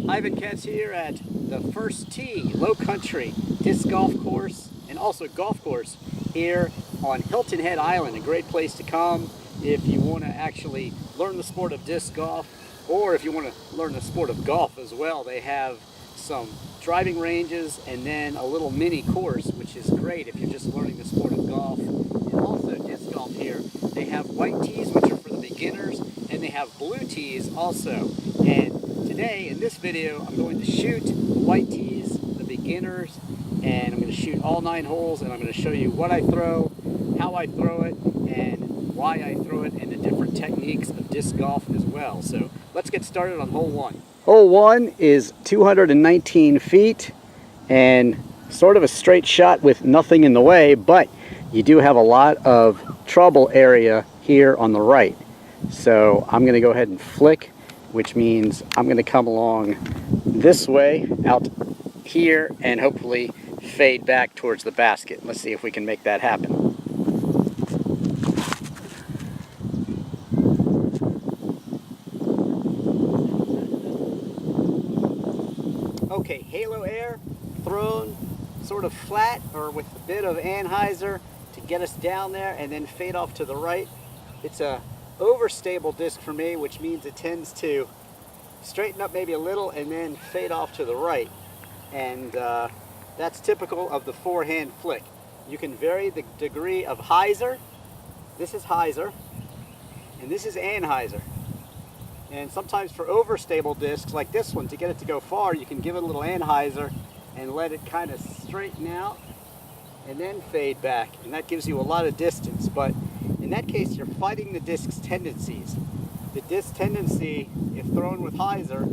Ivan Katz here at the First Tee Lowcountry disc golf course and also golf course here on Hilton Head Island. A great place to come if you want to actually learn the sport of disc golf, or if you want to learn the sport of golf as well. They have some driving ranges and then a little mini course, which is great if you're just learning the sport of golf. And also disc golf here, they have white tees, which are for the beginners, and they have blue tees also. And today in this video I'm going to shoot the white tees, the beginners, and I'm going to shoot all 9 holes, and I'm going to show you what I throw, how I throw it, and why I throw it, and the different techniques of disc golf as well. So let's get started on hole 1. Hole 1 is 219 feet and sort of a straight shot with nothing in the way, but you do have a lot of trouble area here on the right. So I'm going to go ahead and flick, which means I'm going to come along this way out here and hopefully fade back towards the basket. Let's see if we can make that happen. Okay, halo air thrown sort of flat or with a bit of anhyzer to get us down there, and then fade off to the right. It's a overstable disc for me, which means it tends to straighten up maybe a little and then fade off to the right. And that's typical of the forehand flick. You can vary the degree of hyzer. This is hyzer, and this is anhyzer. And sometimes for overstable discs like this one, to get it to go far, you can give it a little anhyzer and let it kind of straighten out and then fade back, and that gives you a lot of distance. But in that case, you're fighting the disc's tendencies. The disc tendency, if thrown with hyzer,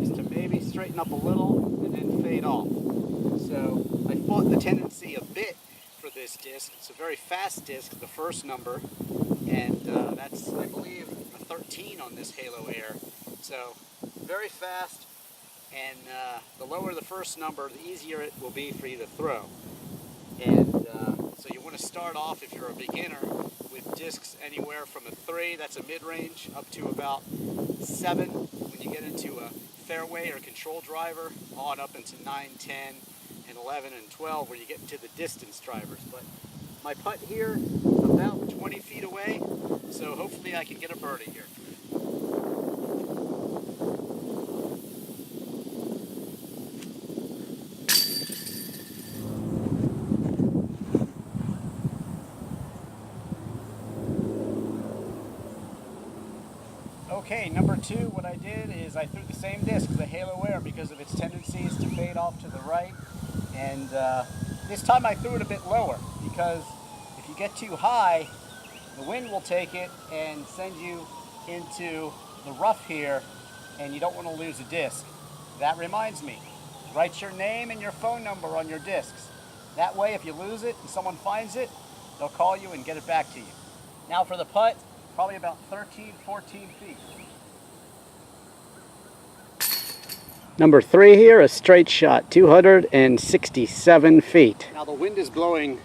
is to maybe straighten up a little and then fade off. So I fought the tendency a bit for this disc. It's a very fast disc, the first number, and that's, I believe, a 13 on this halo air. So very fast, and the lower the first number, the easier it will be for you to throw. And so you want to start off, if you're a beginner, with discs anywhere from a 3, that's a mid-range, up to about 7 when you get into a fairway or control driver, on up into 9, 10, and 11 and 12 where you get into the distance drivers. But my putt here is about 20 feet away, so hopefully I can get a birdie here. Okay, number 2, what I did is I threw the same disc, the halo air, because of its tendencies to fade off to the right. And this time I threw it a bit lower, because if you get too high, the wind will take it and send you into the rough here, and you don't want to lose a disc. That reminds me, write your name and your phone number on your discs. That way, if you lose it and someone finds it, they'll call you and get it back to you. Now for the putt, probably about 13, 14 feet. Number 3 here, a straight shot, 267 feet. Now the wind is blowing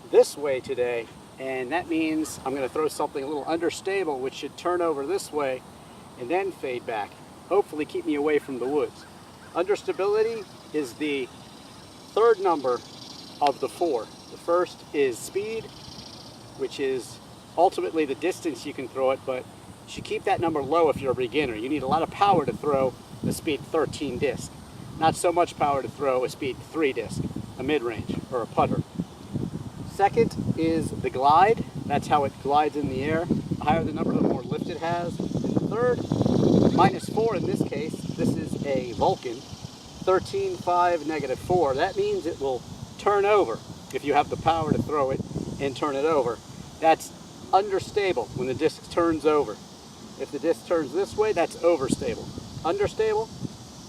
this way today, and that means I'm going to throw something a little understable, which should turn over this way and then fade back. Hopefully keep me away from the woods. Understability is the 3rd number of the 4. The first is speed, which is ultimately the distance you can throw it, but you should keep that number low if you're a beginner. You need a lot of power to throw the speed 13 disc. Not so much power to throw a speed 3 disc, a mid-range or a putter. Second is the glide. That's how it glides in the air. The higher the number, the more lift it has. And the third, -4 in this case, this is a Vulcan, 13, 5, -4. That means it will turn over if you have the power to throw it and turn it over. That's understable when the disc turns over. If the disc turns this way, that's overstable. Understable,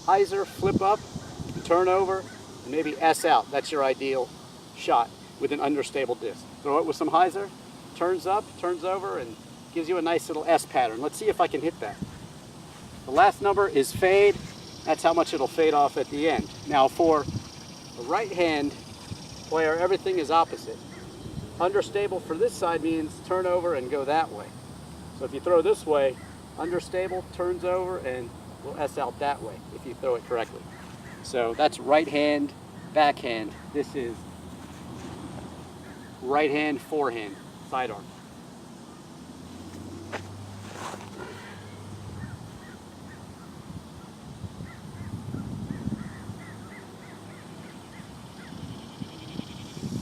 hyzer, flip up, turn over, and maybe S out. That's your ideal shot with an understable disc. Throw it with some hyzer, turns up, turns over, and gives you a nice little S pattern. Let's see if I can hit that. The last number is fade. That's how much it'll fade off at the end. Now for a right hand player, everything is opposite. Understable for this side means turn over and go that way. So if you throw this way, understable turns over and will S out that way if you throw it correctly. So that's right hand, backhand. This is right hand, forehand, sidearm.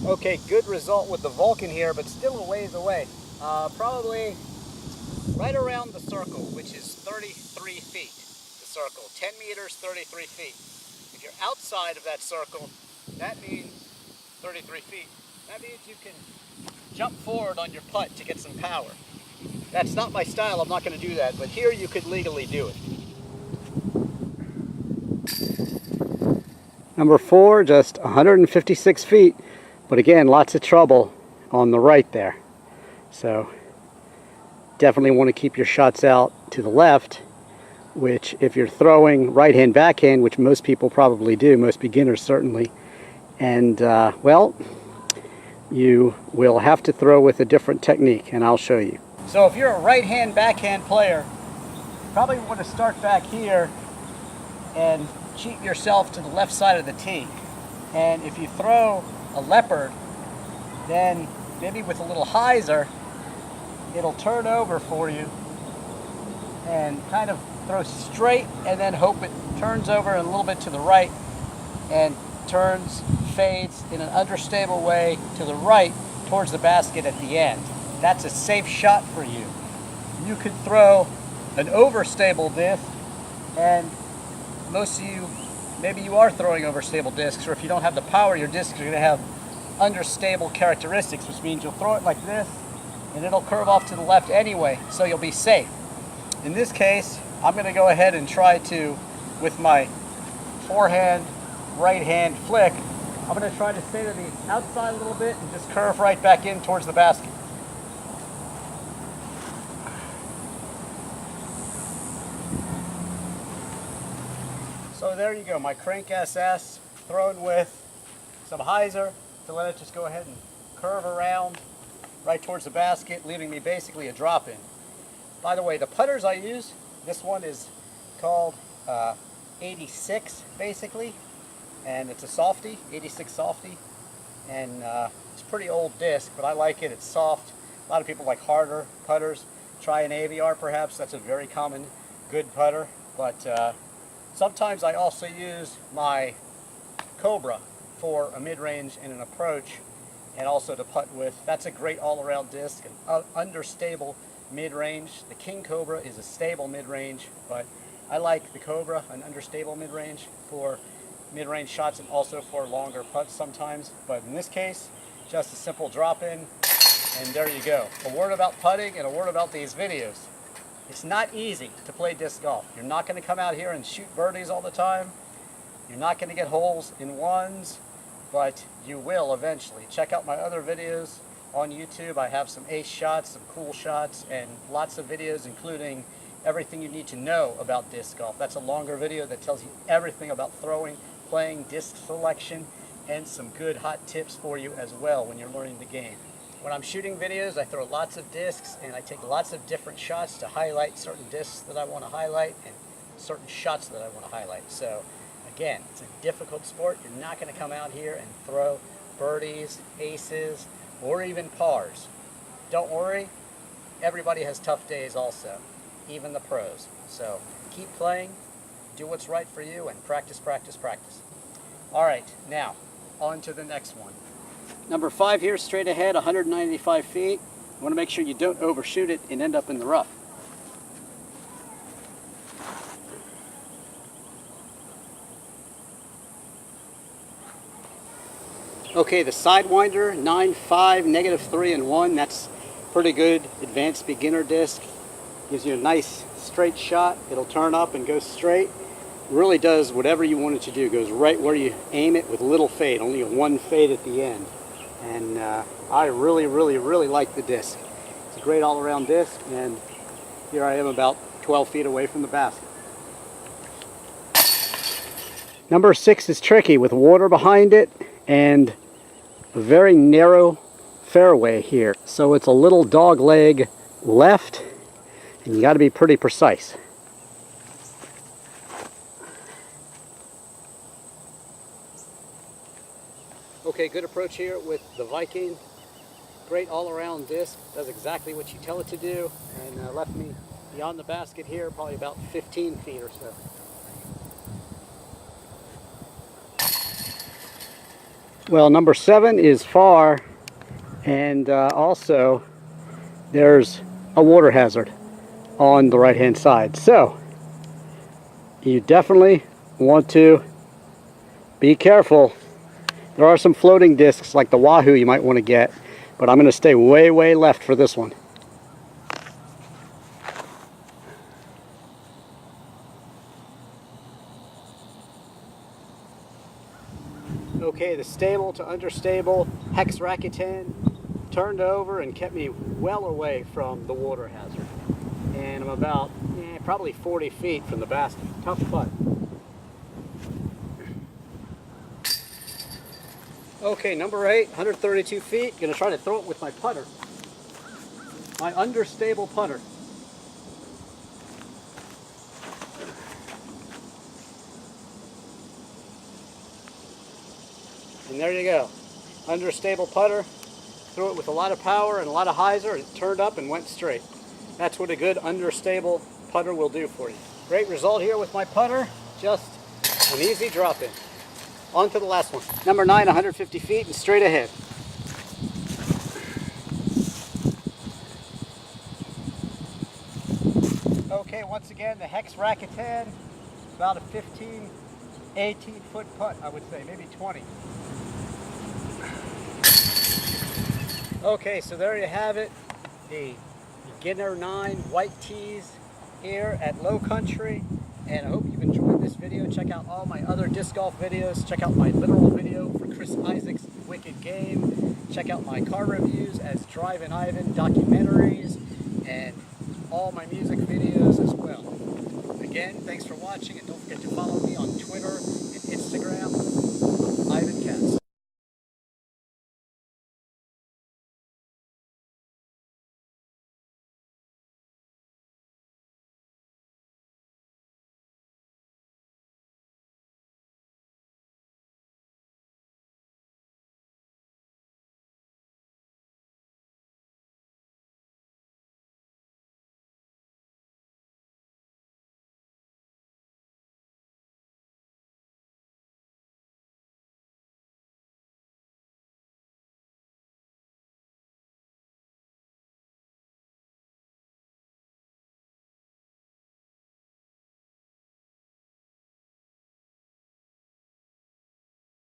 Okay, good result with the Vulcan here, but still a ways away. Probably right around the circle, which is 33 feet. The circle, 10 meters, 33 feet. If you're outside of that circle, that means 33 feet. That means you can jump forward on your putt to get some power. That's not my style, I'm not going to do that, but here you could legally do it. Number 4, just 156 feet, but again, lots of trouble on the right there. So definitely want to keep your shots out to the left, which if you're throwing right hand, backhand, which most people probably do, most beginners certainly, and well, you will have to throw with a different technique, and I'll show you. So if you're a right hand, backhand player, you probably want to start back here and cheat yourself to the left side of the tee. And if you throw a leopard, then maybe with a little hyzer, it'll turn over for you and kind of throw straight and then hope it turns over a little bit to the right and turns, fades in an understable way to the right towards the basket at the end. That's a safe shot for you. You could throw an overstable disc, and most of you, maybe you are throwing overstable discs, or if you don't have the power, your discs are going to have understable characteristics, which means you'll throw it like this and it'll curve off to the left anyway, so you'll be safe. In this case, I'm going to go ahead and try to, with my forehand, right hand flick, I'm going to try to stay to the outside a little bit and just curve right back in towards the basket. So there you go, my crank SS thrown with some hyzer to let it just go ahead and curve around right towards the basket, leaving me basically a drop in. By the way, the putters I use, this one is called 86 basically, and it's a softy, 86 softy, and it's a pretty old disc, but I like it. It's soft. A lot of people like harder putters. Try an AVR perhaps, that's a very common good putter, but sometimes I also use my Cobra for a mid-range and an approach, and also to putt with. That's a great all-around disc, an understable mid-range. The King Cobra is a stable mid-range, but I like the Cobra, an understable mid-range, for mid-range shots and also for longer putts sometimes. But in this case, just a simple drop-in, and there you go. A word about putting and a word about these videos. It's not easy to play disc golf. You're not going to come out here and shoot birdies all the time. You're not going to get holes in ones, but you will eventually. Check out my other videos on YouTube. I have some ace shots, some cool shots, and lots of videos including everything you need to know about disc golf. That's a longer video that tells you everything about throwing, playing, disc selection, and some good hot tips for you as well when you're learning the game. When I'm shooting videos, I throw lots of discs and I take lots of different shots to highlight certain discs that I want to highlight and certain shots that I want to highlight. So again, it's a difficult sport. You're not going to come out here and throw birdies, aces, or even pars. Don't worry, everybody has tough days also, even the pros. So keep playing, do what's right for you, and practice, practice, practice. All right, now on to the next one. Number 5 here, straight ahead, 195 feet. You want to make sure you don't overshoot it and end up in the rough. Okay, the Sidewinder 9.5, -3 and 1. That's pretty good advanced beginner disc. Gives you a nice straight shot. It'll turn up and go straight. It really does whatever you want it to do. Goes right where you aim it with little fade, only a 1 fade at the end. And I really like the disc. It's a great all-around disc, and here I am about 12 feet away from the basket. Number 6 is tricky with water behind it and a very narrow fairway here. So it's a little dog leg left, and you got to be pretty precise. Okay, good approach here with the Viking. Great all-around disc, does exactly what you tell it to do, and left me beyond the basket here, probably about 15 feet or so. Well, number 7 is far, and also there's a water hazard on the right-hand side. So you definitely want to be careful. There are some floating discs like the Wahoo you might want to get, but I'm going to stay way left for this one. Okay, the stable to understable hex racket 10 turned over and kept me well away from the water hazard. And I'm about probably 40 feet from the basket. Tough putt. Okay, number 8, 132 feet. Gonna try to throw it with my putter. My understable putter. And there you go. Understable putter. Threw it with a lot of power and a lot of hyzer, and it turned up and went straight. That's what a good understable putter will do for you. Great result here with my putter. Just an easy drop in. On to the last one. Number 9, 150 feet and straight ahead. Okay, once again, the hex racket 10. About a 15, 18 foot putt, I would say, maybe 20. Okay, so there you have it. The beginner 9 white tees here at Lowcountry. And I hope you've enjoyed this video. Check out all my other disc golf videos. Check out my literal video for Chris Isaac's Wicked Game. Check out my car reviews as Drivin Ivan documentaries and all my music videos as well. Again, thanks for watching, and don't forget to